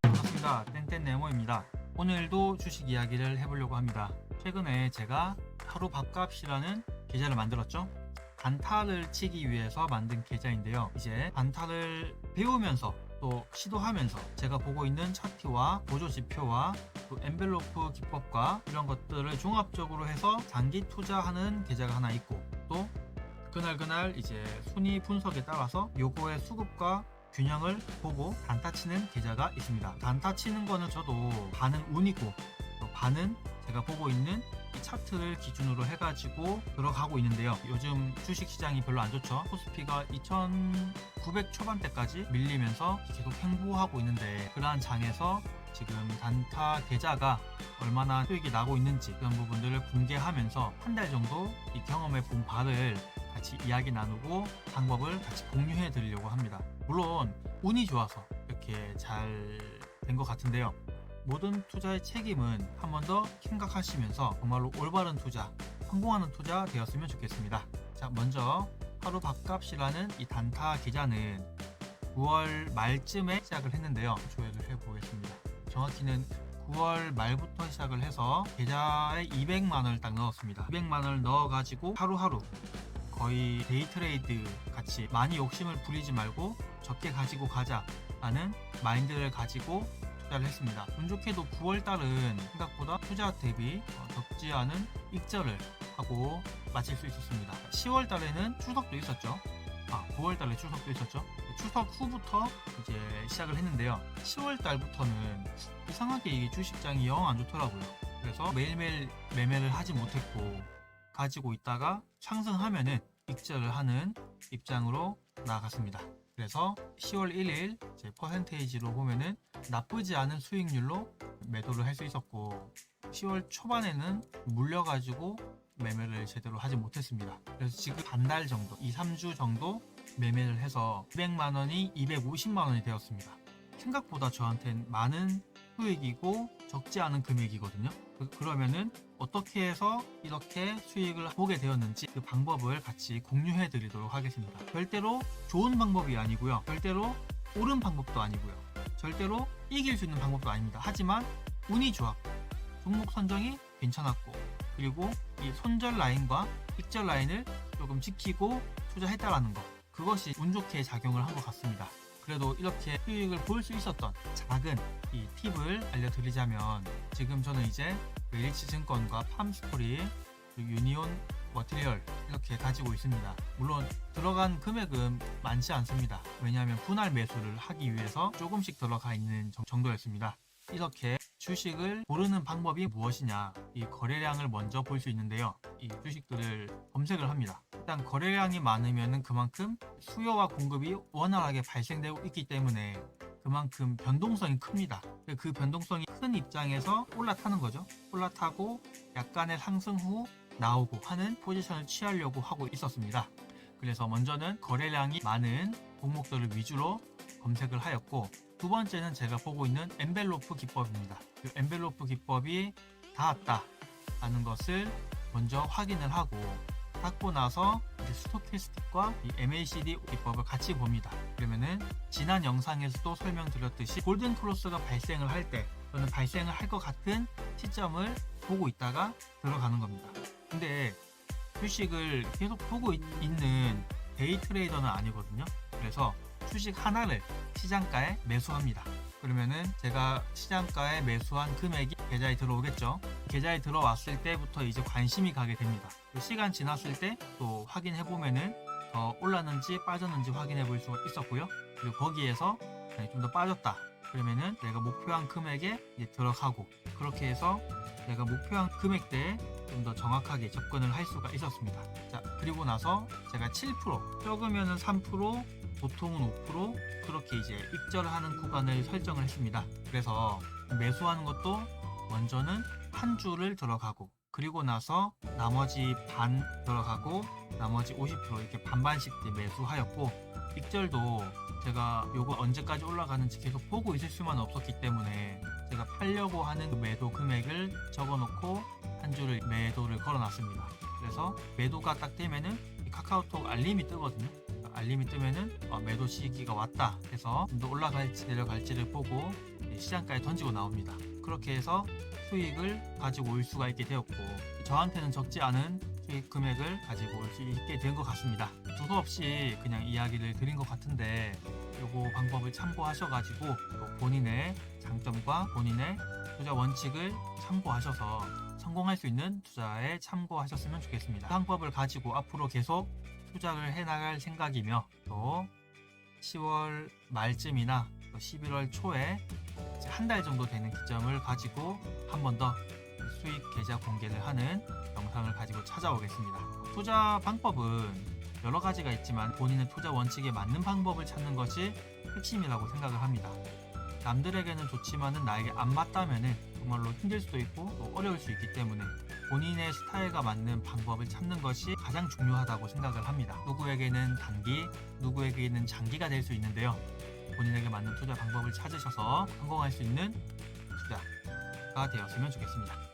반갑습니다. 땡땡네모입니다. 오늘도 주식 이야기를 해보려고 합니다. 최근에 제가 하루 밥값이라는 계좌를 만들었죠. 단타를 치기 위해서 만든 계좌인데요. 이제 단타를 배우면서 또 시도하면서 제가 보고 있는 차트와 보조 지표와 또 엔벨로프 기법과 이런 것들을 종합적으로 해서 장기 투자하는 계좌가 하나 있고, 또 그날 이제 순위 분석에 따라서 요거의 수급과 균형을 보고 단타 치는 계좌가 있습니다. 단타 치는 거는 저도 반은 운이고 또 반은 제가 보고 있는 이 차트를 기준으로 해가지고 들어가고 있는데요. 요즘 주식시장이 별로 안 좋죠. 코스피가 2900 초반대까지 밀리면서 계속 횡보하고 있는데, 그러한 장에서 지금 단타 계좌가 얼마나 수익이 나고 있는지 그런 부분들을 공개하면서 한 달 정도 이 경험해 본 바를 같이 이야기 나누고 방법을 같이 공유해 드리려고 합니다. 물론 운이 좋아서 이렇게 잘 된 것 같은데요. 모든 투자의 책임은 한 번 더 생각하시면서 정말로 올바른 투자, 성공하는 투자 되었으면 좋겠습니다. 자, 먼저 하루 밥값이라는 이 단타 계좌는 9월 말쯤에 시작을 했는데요. 조회를 해보겠습니다. 정확히는 9월 말부터 시작을 해서 계좌에 200만 원을 딱 넣었습니다. 200만 원을 넣어가지고 하루하루 거의 데이트레이드 같이 많이 욕심을 부리지 말고 적게 가지고 가자 라는 마인드를 가지고 투자를 했습니다. 운 좋게도 9월달은 생각보다 투자 대비 적지 않은 익절을 하고 마칠 수 있었습니다. 10월달에는 추석도 있었죠. 9월달에 추석도 있었죠. 추석 후부터 이제 시작을 했는데요. 10월달부터는 이상하게 이 주식장이 영 안 좋더라고요. 그래서 매일매일 매매를 하지 못했고, 가지고 있다가 상승하면은 익절을 하는 입장으로 나아갔습니다. 그래서 10월 1일 제 퍼센테이지로 보면은 나쁘지 않은 수익률로 매도를 할 수 있었고, 10월 초반에는 물려가지고 매매를 제대로 하지 못했습니다. 그래서 지금 한 달 정도, 2, 3주 정도 매매를 해서 200만 원이 250만 원이 되었습니다. 생각보다 저한테는 많은 수익이고 적지 않은 금액이거든요. 그러면은 어떻게 해서 이렇게 수익을 보게 되었는지 그 방법을 같이 공유해 드리도록 하겠습니다. 절대로 좋은 방법이 아니고요. 절대로 옳은 방법도 아니고요. 절대로 이길 수 있는 방법도 아닙니다. 하지만 운이 좋았고, 종목 선정이 괜찮았고, 그리고 이 손절 라인과 익절 라인을 조금 지키고 투자했다라는 것, 그것이 운 좋게 작용을 한 것 같습니다. 그래도 이렇게 수익을 볼 수 있었던 작은 이 팁을 알려드리자면, 지금 저는 이제 LH증권과 팜스토리, 유니온 머티리얼 이렇게 가지고 있습니다. 물론 들어간 금액은 많지 않습니다. 왜냐하면 분할 매수를 하기 위해서 조금씩 들어가 있는 정도였습니다. 이렇게 주식을 고르는 방법이 무엇이냐, 이 거래량을 먼저 볼 수 있는데요. 이 주식들을 검색을 합니다. 일단 거래량이 많으면 그만큼 수요와 공급이 원활하게 발생되고 있기 때문에 그만큼 변동성이 큽니다. 그 변동성이 큰 입장에서 올라타는 거죠. 올라타고 약간의 상승 후 나오고 하는 포지션을 취하려고 하고 있었습니다. 그래서 먼저는 거래량이 많은 종목들을 위주로 검색을 하였고, 두 번째는 제가 보고 있는 엔벨로프 기법입니다. 이 엔벨로프 기법이 닿았다 라는 것을 먼저 확인을 하고 나서 이제 스토캐스틱과 이 MACD 기법을 같이 봅니다. 그러면은 지난 영상에서도 설명드렸듯이 골든 크로스가 발생을 할 때, 또는 발생을 할 것 같은 시점을 보고 있다가 들어가는 겁니다. 근데 주식을 계속 보고 있는 데이 트레이더는 아니거든요. 그래서 주식 하나를 시장가에 매수합니다. 그러면은 제가 시장가에 매수한 금액이 계좌에 들어오겠죠. 계좌에 들어왔을 때부터 이제 관심이 가게 됩니다. 시간 지났을 때 또 확인해 보면은 더 올랐는지 빠졌는지 확인해 볼 수가 있었고요. 그리고 거기에서 좀 더 빠졌다 그러면은 내가 목표한 금액에 이제 들어가고, 그렇게 해서 내가 목표한 금액대에 좀 더 정확하게 접근을 할 수가 있었습니다. 자, 그리고 나서 제가 7%, 적으면은 3%, 보통은 5%, 그렇게 이제 익절을 하는 구간을 설정을 했습니다. 그래서 매수하는 것도 먼저는 한 주를 들어가고, 그리고 나서 나머지 반 들어가고, 나머지 50% 이렇게 반반씩 매수하였고, 익절도 제가 요거 언제까지 올라가는지 계속 보고 있을 수만 없었기 때문에 제가 팔려고 하는 그 매도 금액을 적어놓고 한 주를 매도를 걸어놨습니다. 그래서 매도가 딱 되면은 이 카카오톡 알림이 뜨거든요. 알림이 뜨면은 매도 시기가 왔다 해서 좀 더 올라갈지 내려갈지를 보고 시장가에 던지고 나옵니다. 그렇게 해서 수익을 가지고 올 수가 있게 되었고, 저한테는 적지 않은 수익 금액을 가지고 올 수 있게 된 것 같습니다. 두서 없이 그냥 이야기를 드린 것 같은데, 요거 방법을 참고하셔가지고 또 본인의 장점과 본인의 투자 원칙을 참고하셔서 성공할 수 있는 투자에 참고하셨으면 좋겠습니다. 그 방법을 가지고 앞으로 계속 투자를 해나갈 생각이며, 또 10월 말쯤이나 또 11월 초에 한 달 정도 되는 기점을 가지고 한 번 더 수익 계좌 공개를 하는 영상을 가지고 찾아오겠습니다. 투자 방법은 여러 가지가 있지만 본인의 투자 원칙에 맞는 방법을 찾는 것이 핵심이라고 생각을 합니다. 남들에게는 좋지만은 나에게 안 맞다면은 정말로 힘들 수도 있고 또 어려울 수 있기 때문에 본인의 스타일과 맞는 방법을 찾는 것이 가장 중요하다고 생각을 합니다. 누구에게는 단기, 누구에게는 장기가 될 수 있는데요. 본인에게 맞는 투자 방법을 찾으셔서 성공할 수 있는 투자가 되었으면 좋겠습니다.